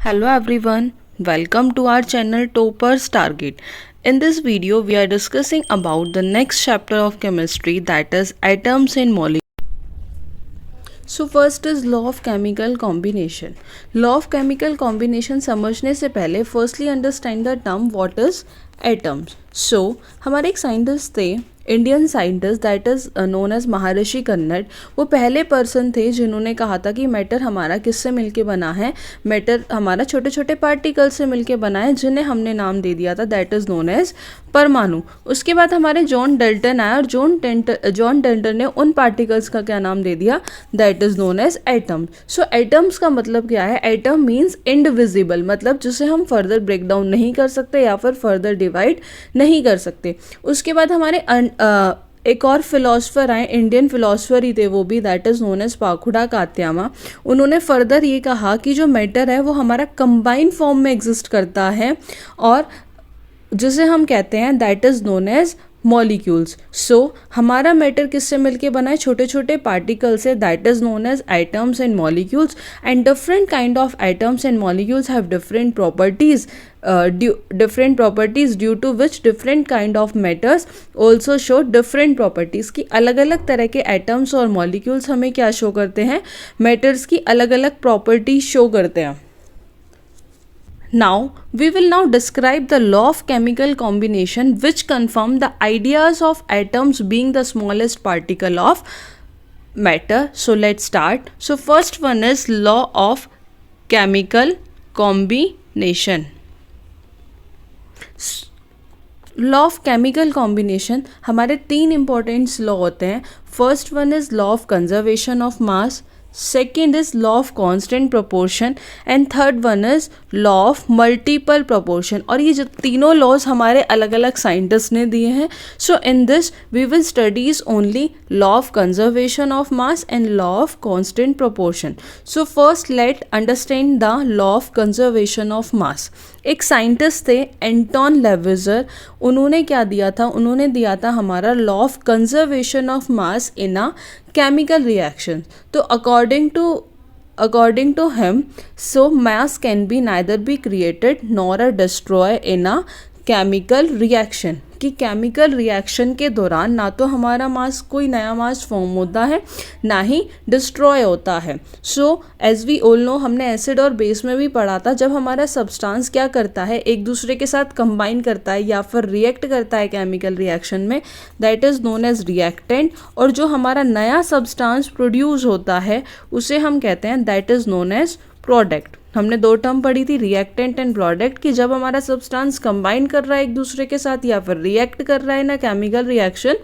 Hello everyone, welcome to our channel Topper's Target. In this video, we are discussing about the next chapter of chemistry, that is atoms and molecules. So first is law of chemical combination. Law of chemical combination समझने से पहले firstly understand the term what is atoms. So हमारे एक scientist थे, Indian scientist that is known as Maharshi Kanad. वो पहले person थे जिन्होंने कहा था कि मैटर हमारा किससे मिलके बना है. मैटर हमारा छोटे छोटे पार्टिकल से मिलके बना है जिन्हें हमने नाम दे दिया था दैट इज़ नोन एज परमाणु. उसके बाद हमारे जॉन डाल्टन आया और जॉन डाल्टन ने उन पार्टिकल्स का क्या नाम दे दिया that is known as atoms. So atoms का मतलब क्या है? एटम मीन्स इंडिविजिबल, मतलब जिसे हम फर्दर ब्रेक डाउन नहीं कर सकते या फिर फर्दर डिवाइड नहीं कर सकते. उसके बाद हमारे एक और फिलोसफर आए, इंडियन फिलोसफर ही थे वो भी, दैट इज़ नोन एज पाखुड़ा कात्यामा. उन्होंने फर्दर ये कहा कि जो मैटर है वो हमारा कंबाइन फॉर्म में एग्जिस्ट करता है और जिसे हम कहते हैं that is known as molecules. So हमारा मैटर किससे मिलके बना है? छोटे छोटे पार्टिकल से, that is known as atoms and molecules. And different kind of atoms and molecules have different properties due to which different kind of matters also show different properties. की अलग अलग तरह के एटम्स और मॉलिक्यूल्स हमें क्या show करते हैं? मैटर्स की अलग अलग प्रॉपर्टीज शो करते हैं. Now we will now describe the law of chemical combination which confirm the ideas of atoms being the smallest particle of matter. So let's start. So first one is law of chemical combination. Law of chemical combination हमारे 3 important law होते हैं. First one is law of conservation of mass, second is law of constant proportion and third one is law of multiple proportion. और ये जो तीनों laws हमारे अलग अलग साइंटिस्ट ने दिए हैं. So in this we will studies only law of conservation of mass and law of constant proportion. So first let understand the law of conservation of mass. एक साइंटिस्ट थे एंटोन लेविजर. उन्होंने क्या दिया था? उन्होंने दिया था हमारा law of conservation of mass in a chemical reaction. तो according to him, so mass can be neither be created nor destroyed in a chemical reaction. कि केमिकल रिएक्शन के दौरान ना तो हमारा मास कोई नया मास फॉर्म होता है ना ही डिस्ट्रॉय होता है. So as we all know, हमने एसिड और बेस में भी पढ़ा था, जब हमारा सब्सटेंस क्या करता है, एक दूसरे के साथ कंबाइन करता है या फिर रिएक्ट करता है केमिकल रिएक्शन में, that is known as reactant. और जो हमारा नया सब्सटेंस प्रोड्यूस होता है उसे हम कहते हैं that is known as product. हमने 2 टर्म पढ़ी थी, रिएक्टेंट एंड प्रोडक्ट, कि जब हमारा सब्सटेंस कंबाइन कर रहा है एक दूसरे के साथ या फिर रिएक्ट कर रहा है ना chemical reaction,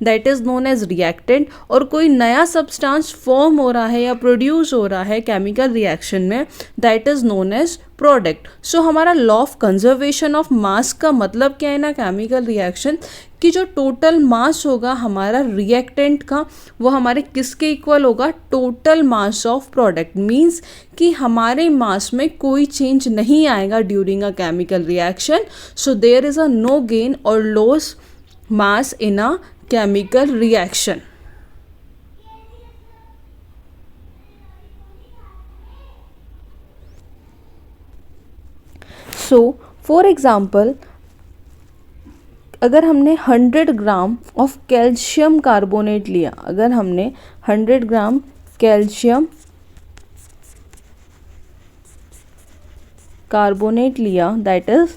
that is known as reactant. और कोई नया सब्सटेंस फॉर्म हो रहा है या प्रोड्यूस हो रहा है केमिकल रिएक्शन में, that is known as product. So हमारा law of conservation of mass का मतलब क्या है ना केमिकल रिएक्शन, कि जो टोटल मास होगा हमारा रिएक्टेंट का वो हमारे किसके इक्वल होगा? Total mass of product. Means कि हमारे मास में कोई चेंज नहीं आएगा during a chemical reaction. So there is a no gain और loss mass in a chemical reaction. So for example, अगर हमने 100 ग्राम ऑफ कैल्शियम कार्बोनेट लिया, अगर हमने 100 ग्राम कैल्शियम कार्बोनेट लिया दैट इज़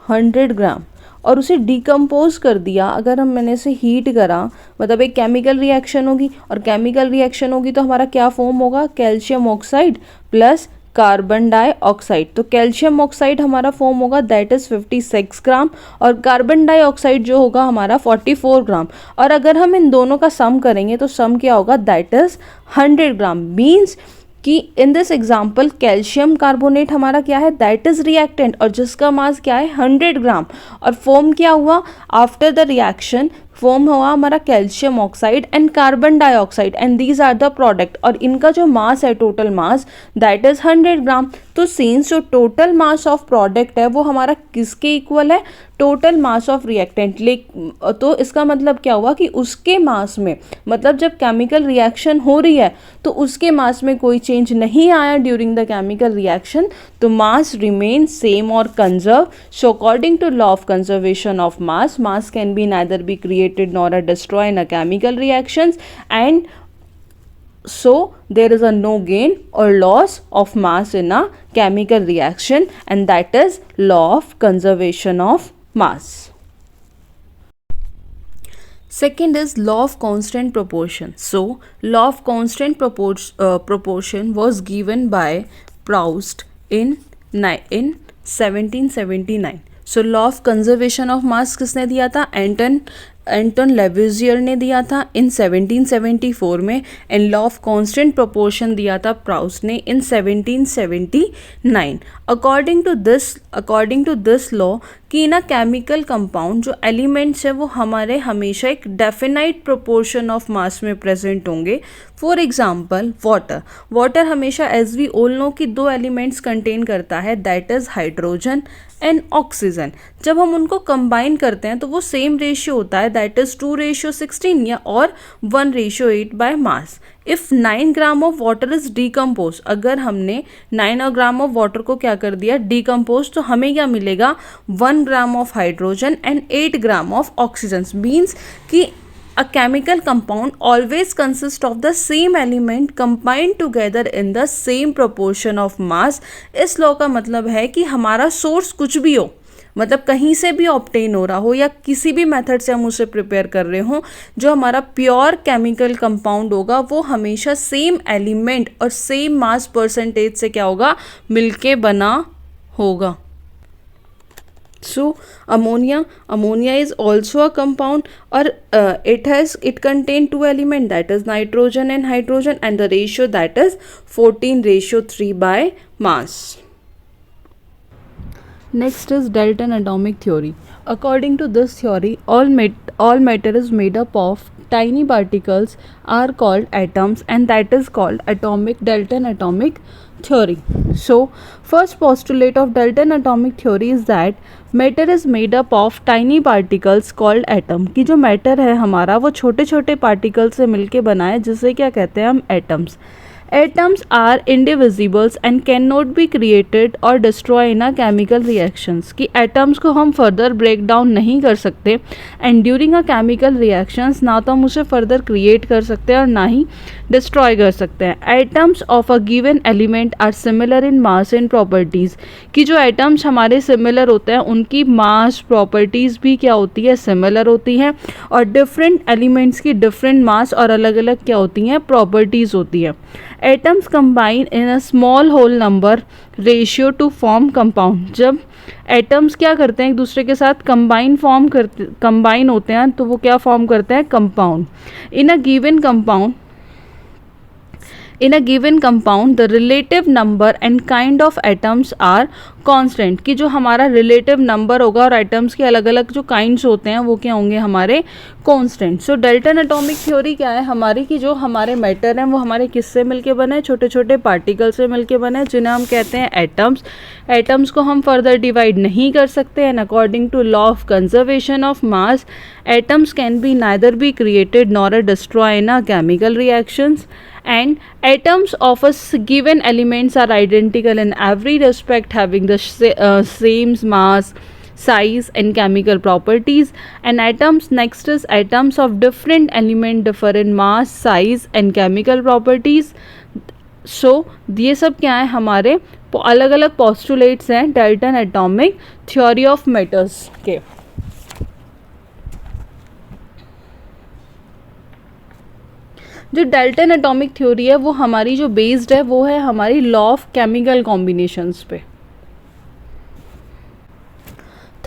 100 ग्राम और उसे डिकम्पोज कर दिया, अगर मैंने इसे हीट करा, मतलब एक केमिकल रिएक्शन होगी और केमिकल रिएक्शन होगी तो हमारा क्या फॉर्म होगा? Calcium oxide plus carbon dioxide. तो कैल्शियम ऑक्साइड हमारा फॉर्म होगा दैट इज़ 56 ग्राम और कार्बन डाइऑक्साइड जो होगा हमारा 44 ग्राम. और अगर हम इन दोनों का सम करेंगे तो सम क्या होगा? That is 100 gram. मीन्स कि in this example calcium carbonate हमारा क्या है? दैट इज़ रिएक्टेंट और जिसका मास क्या है? 100 ग्राम. और फॉर्म क्या हुआ? आफ्टर द रिएक्शन फॉर्म हुआ हमारा calcium oxide and carbon dioxide and these are the product, और इनका जो मास है टोटल मास दैट इज 100 ग्राम। तो सिंस जो टोटल मास ऑफ प्रोडक्ट है वो हमारा किसके इक्वल है, टोटल मास ऑफ रिएक्टेंट। तो इसका मतलब क्या हुआ कि उसके मास में, मतलब जब केमिकल रिएक्शन हो रही है तो उसके मास में कोई चेंज नहीं आया ड्यूरिंग द केमिकल रिएक्शन, तो मास रिमेन सेम और conserve. So according to law of conservation of mass can be neither be created nor destroy in a chemical reactions, and so there is a no gain or loss of mass in a chemical reaction, and that is law of conservation of mass. Second is law of constant proportion. So law of constant proportion was given by Proust in 1779. So law of conservation of मास किसने दिया था, एंटन लेविजियर ने दिया था इन 1774 में, and law of constant proportion दिया था Proust ने इन 1779। अकॉर्डिंग टू दिस लॉ कि ना केमिकल कंपाउंड जो एलिमेंट्स है वो हमारे हमेशा एक डेफिनाइट प्रोपोर्शन ऑफ मास में प्रेजेंट होंगे। फॉर एग्जाम्पल वाटर हमेशा एज वी ऑल नो कि दो एलिमेंट्स कंटेन करता है, that is hydrogen and oxygen. जब हम उनको कंबाइन करते हैं तो वो सेम रेशियो होता है, दैट इज 2:16 या और 1:8 by mass. If 9 gram of water is decompose, अगर हमने 9 ग्राम ऑफ वाटर को क्या कर दिया, डिकम्पोज, तो हमें क्या मिलेगा, 1 gram of hydrogen and 8 gram of oxygen. Means कि a chemical compound always consists of the same element combined together in the same proportion of mass। इस लॉ का मतलब है कि हमारा सोर्स कुछ भी हो, मतलब कहीं से भी ऑब्टेन हो रहा हो या किसी भी मेथड से हम उसे प्रिपेयर कर रहे हो, जो हमारा प्योर केमिकल कंपाउंड होगा वो हमेशा सेम एलिमेंट और सेम मास परसेंटेज से क्या होगा, मिलके बना होगा। So ammonia is also a compound, or it contain two elements, that is nitrogen and hydrogen, and the ratio that is 14:3 by mass. Next is Dalton atomic theory. According to this theory, all matter is made up of tiny particles are called atoms, and that is called Dalton atomic theory. So first postulate of Dalton atomic theory is that matter is made up of tiny particles called atom, कि जो matter है हमारा वो छोटे छोटे particles से मिलके बना है, जिसे क्या कहते हैं हम, atoms. Atoms are indivisibles and cannot be created or destroyed in a chemical reactions, कि atoms को हम further break down नहीं कर सकते, and during a chemical reactions ना तो हम उसे further create कर सकते हैं और ना ही destroy कर सकते हैं। Atoms of a given element are similar in mass and properties, कि जो atoms हमारे similar होते हैं उनकी mass properties भी क्या होती है, similar होती हैं, और different elements की different mass और अलग अलग क्या होती हैं, properties होती हैं। Atoms combine in a small whole number ratio to form compound। जब एटम्स क्या करते हैं, एक दूसरे के साथ कंबाइन होते हैं तो वो क्या फॉर्म करते हैं, compound. In a given compound the relative number and kind of atoms are constant, कि जो हमारा रिलेटिव नंबर होगा और एटम्स के अलग अलग जो काइंड्स होते हैं वो क्या होंगे, हमारे कांस्टेंट। सो डाल्टन एटॉमिक थ्योरी क्या है हमारी, कि जो हमारे मैटर हैं वो हमारे किससे मिलके बने, छोटे छोटे पार्टिकल से मिलके बने, जिन्हें हम कहते हैं एटम्स। एटम्स को हम फर्दर डिवाइड नहीं कर सकते, and according to law of conservation of mass atoms can be neither be created nor destroy in a chemical reactions, and atoms of a given elements are identical in every respect, having the same mass, size and chemical properties. And atoms, next is atoms of different element differ in mass, size and chemical properties. So ये सब क्या है, हमारे अलग अलग postulates हैं Dalton atomic theory of matters के। जो डाल्टन एटॉमिक थ्योरी है वो हमारी जो बेस्ड है वो है हमारी लॉ ऑफ केमिकल कॉम्बिनेशंस पे।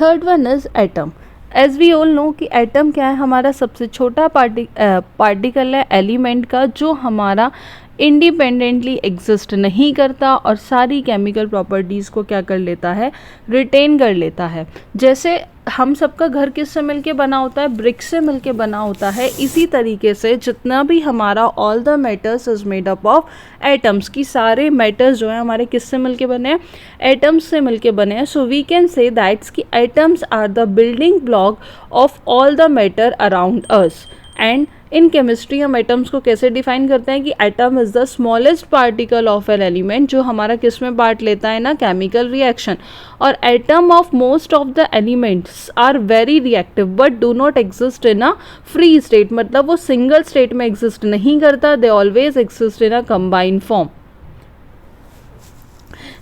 Third one is atom. As we all know कि एटम क्या है, हमारा सबसे छोटा पार्टिकल है एलिमेंट का, जो हमारा इंडिपेंडेंटली एग्जिस्ट नहीं करता और सारी केमिकल प्रॉपर्टीज़ को क्या कर लेता है, रिटेन कर लेता है। जैसे हम सबका घर किससे मिलके बना होता है, ब्रिक से मिलके बना होता है। इसी तरीके से जितना भी हमारा all the matters is made up of atoms, की सारे मैटर्स जो है हमारे किससे मिलके बने हैं, एटम्स से मिलके बने हैं। So we can say that's कि atoms are the building block of all the matter around us. And in chemistry हम एटम्स को कैसे डिफाइन करते हैं कि atom is the smallest particle of an element, जो हमारा किस में पार्ट लेता है ना, केमिकल रिएक्शन। और atom of most of the elements are very reactive but do not exist in a free state, मतलब वो सिंगल स्टेट में एग्जिस्ट नहीं करता, they always exist in a combined form.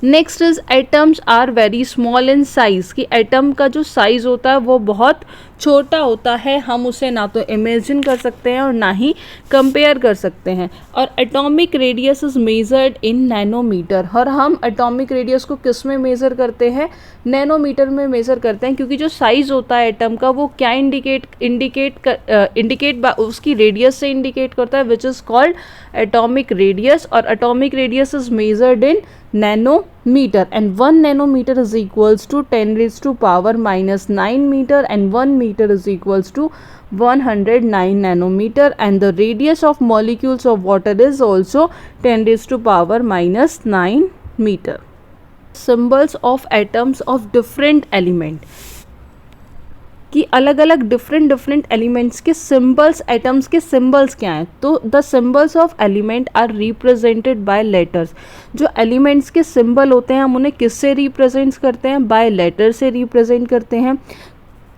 Next is atoms are very small in size, कि atom का जो size होता है वो बहुत छोटा होता है, हम उसे ना तो इमेजिन कर सकते हैं और ना ही कंपेयर कर सकते हैं। और atomic radius is measured in nanometre, और हम एटॉमिक रेडियस को किस में मेज़र करते हैं, नैनोमीटर में मेज़र करते हैं, क्योंकि जो साइज़ होता है एटम का वो क्या इंडिकेट उसकी रेडियस से इंडिकेट करता है, which is called atomic radius. और atomic radius is measured in nanometer, and 1 nanometer is equals to 10 raised to power minus 9 meter, and 1 meter is equals to 109 nanometer, and the radius of molecules of water is also 10 raised to power minus 9 meter. Symbols of atoms of different element, कि अलग अलग different elements के symbols, atoms के symbols क्या हैं। तो the symbols of element are represented by letters, जो elements के सिंबल होते हैं हम उन्हें किससे रिप्रेजेंट करते हैं, बाय लेटर से रिप्रेजेंट करते हैं।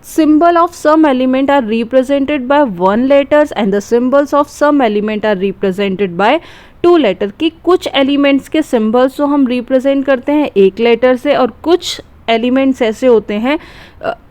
symbol of some element are represented by one letters and the symbols of some element are represented by two letter, कि कुछ एलिमेंट्स के सिंबल्स जो हम रिप्रेजेंट करते हैं एक लेटर से, और कुछ एलिमेंट्स ऐसे होते हैं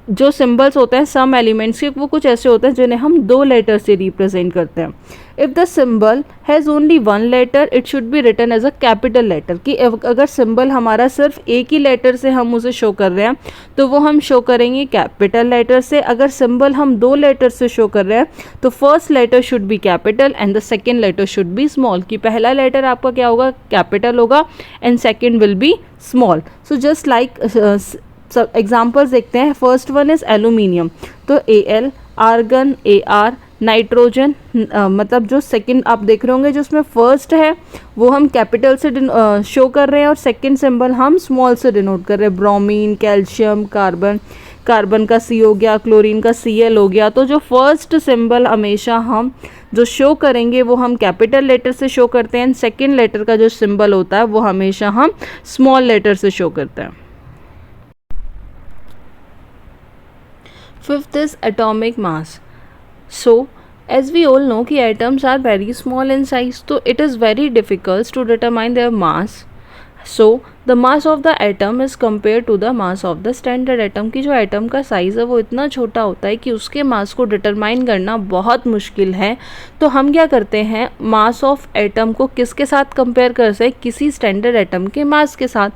जो सिंबल्स होते हैं सम एलिमेंट्स के, वो कुछ ऐसे होते हैं जिन्हें हम दो लेटर से रिप्रेजेंट करते हैं। If the symbol has only one letter it should be written as a capital letter, कि अगर सिंबल हमारा सिर्फ एक ही लेटर से हम उसे शो कर रहे हैं तो वो हम शो करेंगे कैपिटल लेटर से। अगर सिंबल हम दो लेटर से शो कर रहे हैं तो first letter should be capital and the second letter should be small, कि पहला लेटर आपका क्या होगा, कैपिटल होगा, and second will be small. So just like सब एग्जाम्पल्स देखते हैं। फर्स्ट वन इज एल्यूमिनियम, तो Al, आर्गन Ar, नाइट्रोजन, मतलब जो सेकंड आप देख रहे होंगे जो उसमें फर्स्ट है वो हम कैपिटल से शो कर रहे हैं और सेकंड सिंबल हम स्मॉल से डिनोट कर रहे हैं। ब्रोमीन, कैल्शियम, कार्बन का C हो गया, क्लोरीन का Cl हो गया। तो जो फर्स्ट सिंबल हमेशा हम जो शो करेंगे वो हम कैपिटल लेटर से शो करते हैं, सेकेंड लेटर का जो सिंबल होता है वो हमेशा हम स्मॉल लेटर से शो करते हैं। Fifth is atomic mass. So, as we all know कि atoms are very small in size, so it is very difficult to determine their mass. So, the mass of the atom is compared to the mass of the standard atom, कि जो atom का size है वो इतना छोटा होता है कि उसके मास को डिटरमाइन करना बहुत मुश्किल है। तो हम क्या करते हैं, मास ऑफ एटम को किसके साथ कंपेयर कर सकते हैं, किसी स्टैंडर्ड एटम के मास के साथ।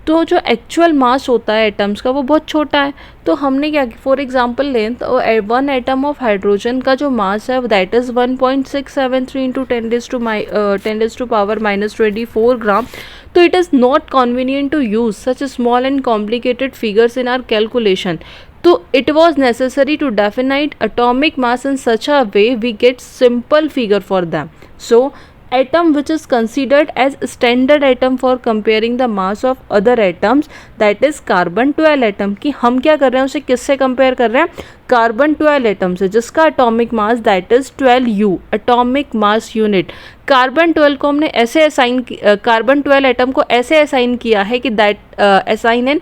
तो जो एक्चुअल मास होता है एटम्स का वो बहुत छोटा है। तो हमने क्या, फॉर एग्जांपल लें तो वन एटम ऑफ हाइड्रोजन का जो मास है that is 1.673 into 10 to power minus 24 gram. तो it is not convenient to use such small and complicated figures in our calculation. तो it was necessary to define atomic mass in such a way we get simple figure for them. So atom which is considered as standard atom for comparing the mass of other atoms, that is carbon 12 atom, कि हम क्या कर रहे हैं उसे किससे compare कर रहे हैं, कार्बन 12 एटम से, जिसका atomic mass that is 12U atomic mass unit. Carbon 12 को हमने ऐसे असाइन, कार्बन 12 एटम को ऐसे असाइन किया है कि दैट असाइन इन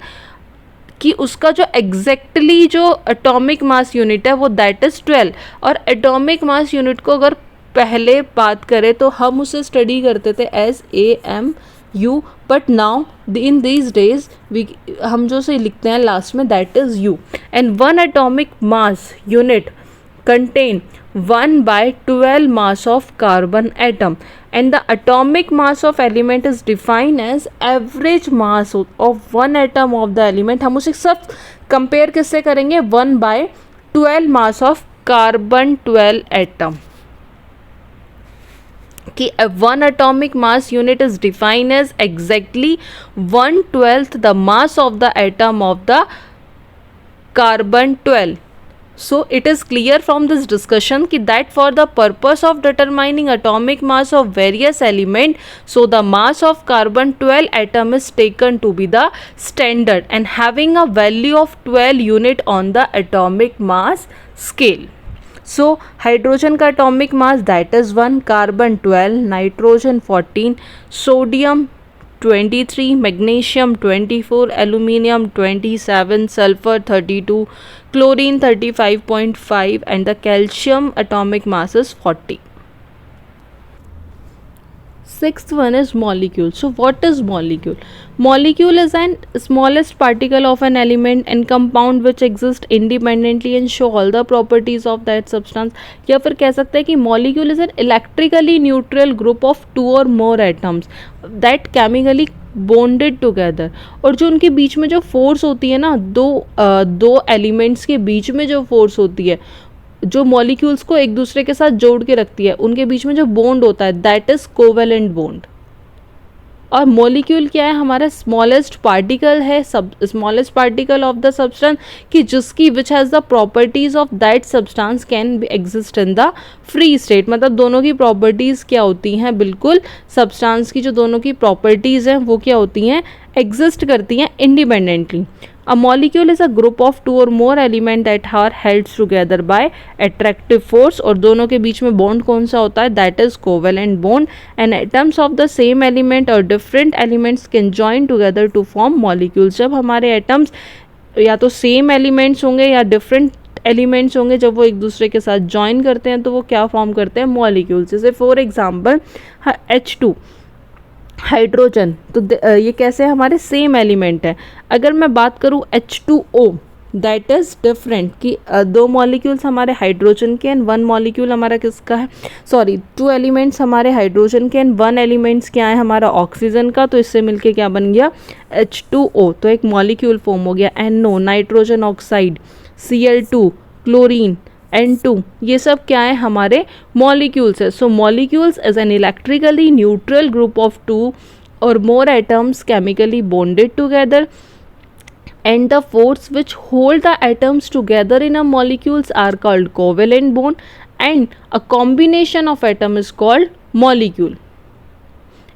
कि उसका जो एग्जैक्टली जो एटॉमिक मास यूनिट है वो दैट इज़ 12। और एटॉमिक मास यूनिट को अगर पहले बात करें तो हम उसे स्टडी करते थे as AMU, but now in these days हम जो से लिखते हैं लास्ट में that is U। And one atomic mass unit contain 1/12 mass of carbon atom, and the atomic mass of element is defined as average mass of one atom of the element। हम उसे सब compare किससे करेंगे, 1/12 mass of carbon 12 atom। कि one atomic mass unit is defined as exactly 1/12 the mass of the atom of the carbon 12. So it is clear from this discussion that for the purpose of determining atomic mass of various element, so the mass of carbon 12 atom is taken to be the standard and having a value of 12 unit on the atomic mass scale. So hydrogen का atomic mass that is 1, carbon 12, nitrogen 14, sodium 23, magnesium 24, aluminium 27, sulfur 32, chlorine 35.5 and the calcium atomic mass is 40. Sixth one is molecule. So what is molecule? Molecule is an smallest particle of an element and compound which exist independently and show all the properties of that substance. या फिर कह सकते हैं कि molecule is an electrically neutral group of two or more atoms that chemically bonded together. और जो उनके बीच में जो force होती है ना, दो elements के बीच में जो force होती है, जो मॉलिक्यूल्स को एक दूसरे के साथ जोड़ के रखती है, उनके बीच में जो बॉन्ड होता है दैट इज कोवेलेंट बॉन्ड. और मॉलिक्यूल क्या है? हमारा स्मॉलेस्ट पार्टिकल है, smallest particle of the substance कि जिसकी which has the properties of that substance can be exist in the free state. मतलब दोनों की प्रॉपर्टीज़ क्या होती हैं? बिल्कुल सब्सटेंस की जो दोनों की प्रॉपर्टीज़ हैं वो क्या होती हैं? एग्जिस्ट करती हैं independently. A molecule is a group of two or more element that are held together by attractive force. और दोनों के बीच में बॉन्ड कौन सा होता है? That is covalent bond. And atoms of the same element or different elements can join together to form molecules. जब हमारे atoms या तो same elements होंगे या different elements होंगे, जब वो एक दूसरे के साथ join करते हैं तो वो क्या form करते हैं? Molecules. जैसे for example H2 हाइड्रोजन, तो ये कैसे हमारे सेम एलिमेंट है. अगर मैं बात करूँ H2O दैट इज़ डिफरेंट कि दो मॉलिक्यूल्स हमारे हाइड्रोजन के एंड वन मॉलिक्यूल हमारा किसका है? सॉरी, टू एलिमेंट्स हमारे हाइड्रोजन के एंड वन एलिमेंट्स क्या है? हमारा ऑक्सीजन का. तो इससे मिलके क्या बन गया? H2O. तो एक मॉलिक्यूल फॉर्म हो गया. NO nitrogen oxide, Cl2 chlorine, N2, ये सब क्या है? हमारे मॉलिक्यूल्स है. So molecules is an electrically neutral group of two और more atoms chemically bonded together and the force which hold the atoms together in a molecules are called covalent bond and a combination of atom is called molecule.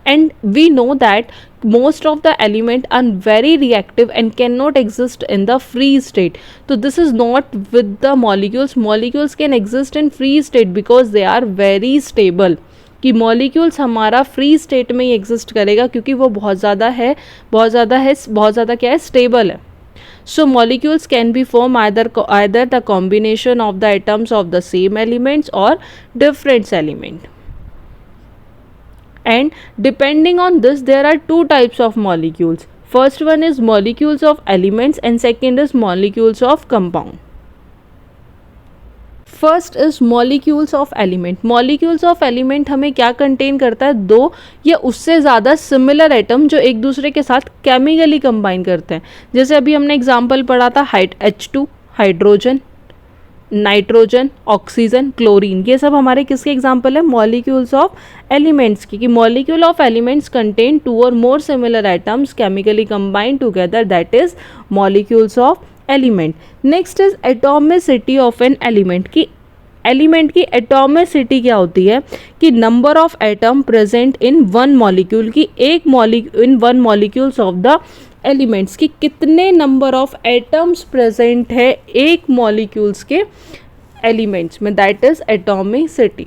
And we know that most of the element are very reactive and cannot exist in the free state. So this is not with the molecules. Molecules can exist in free state because they are very stable. कि molecules हमारा free state में ही exist करेगा क्योंकि वो बहुत ज़्यादा क्या है? स्टेबल है. So molecules can be formed either the combination of the atoms of the same elements or different element. And depending on this, there are two types of molecules. First one is molecules of elements and second is molecules of compound. First is molecules of element. Molecules of element हमें क्या contain करता है? दो या उससे ज़्यादा similar atom जो एक दूसरे के साथ केमिकली कंबाइन करते हैं. जैसे अभी हमने एग्जांपल पढ़ा था H2 hydrogen, nitrogen, oxygen, chlorine. ये सब हमारे किसके एग्जांपल है? मॉलिक्यूल्स ऑफ एलिमेंट्स की. Molecule of elements contain two और more similar atoms chemically combine together, that is molecules of element. Next is atomicity of an element. की element की atomicity क्या होती है? कि number of atom present in one molecule की in one molecules of the elements की कितने number of atoms present है एक मॉलिक्यूल्स के एलिमेंट्स में, that is atomicity.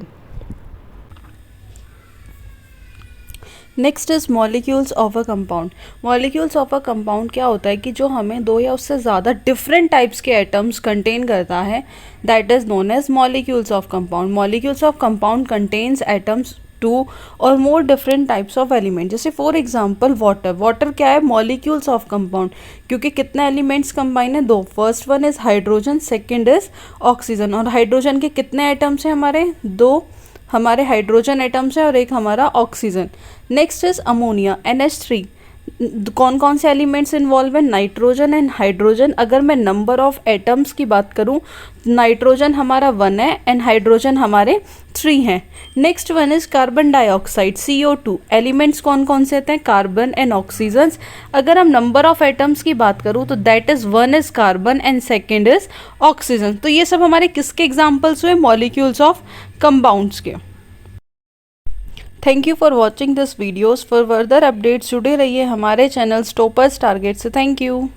Next is molecules of a compound. Molecules of a compound क्या होता है? कि जो हमें दो या उससे ज़्यादा डिफरेंट टाइप्स के एटम्स कंटेन करता है, that is known as molecules of compound. Molecules of compound contains atoms two और more different types of element. जैसे फॉर एग्जांपल वाटर क्या है? मॉलिक्यूल्स ऑफ कंपाउंड, क्योंकि कितने एलिमेंट्स कंबाइन है? दो. First one is hydrogen, second is oxygen. और hydrogen के कितने एटम्स हैं हमारे? दो हमारे हाइड्रोजन एटम्स है और एक हमारा oxygen. Next is ammonia NH3. कौन कौन से एलिमेंट्स इन्वॉल्व है, नाइट्रोजन एंड हाइड्रोजन। अगर मैं नंबर ऑफ एटम्स की बात करूं, नाइट्रोजन हमारा 1 है एंड हाइड्रोजन हमारे 3 हैं। Next one is carbon dioxide CO2। Elements कौन कौन से होते हैं, कार्बन एंड ऑक्सीजन। अगर हम नंबर ऑफ एटम्स की बात करूं तो that is 1 is carbon and second is oxygen. तो ये सब हमारे किसके एग्जाम्पल्स हुए, मॉलिक्यूल्स ऑफ कंपाउंड्स के। Thank you for watching this videos. For further updates जुड़े रहिए हमारे चैनल टॉपर्स टारगेट से। Thank you.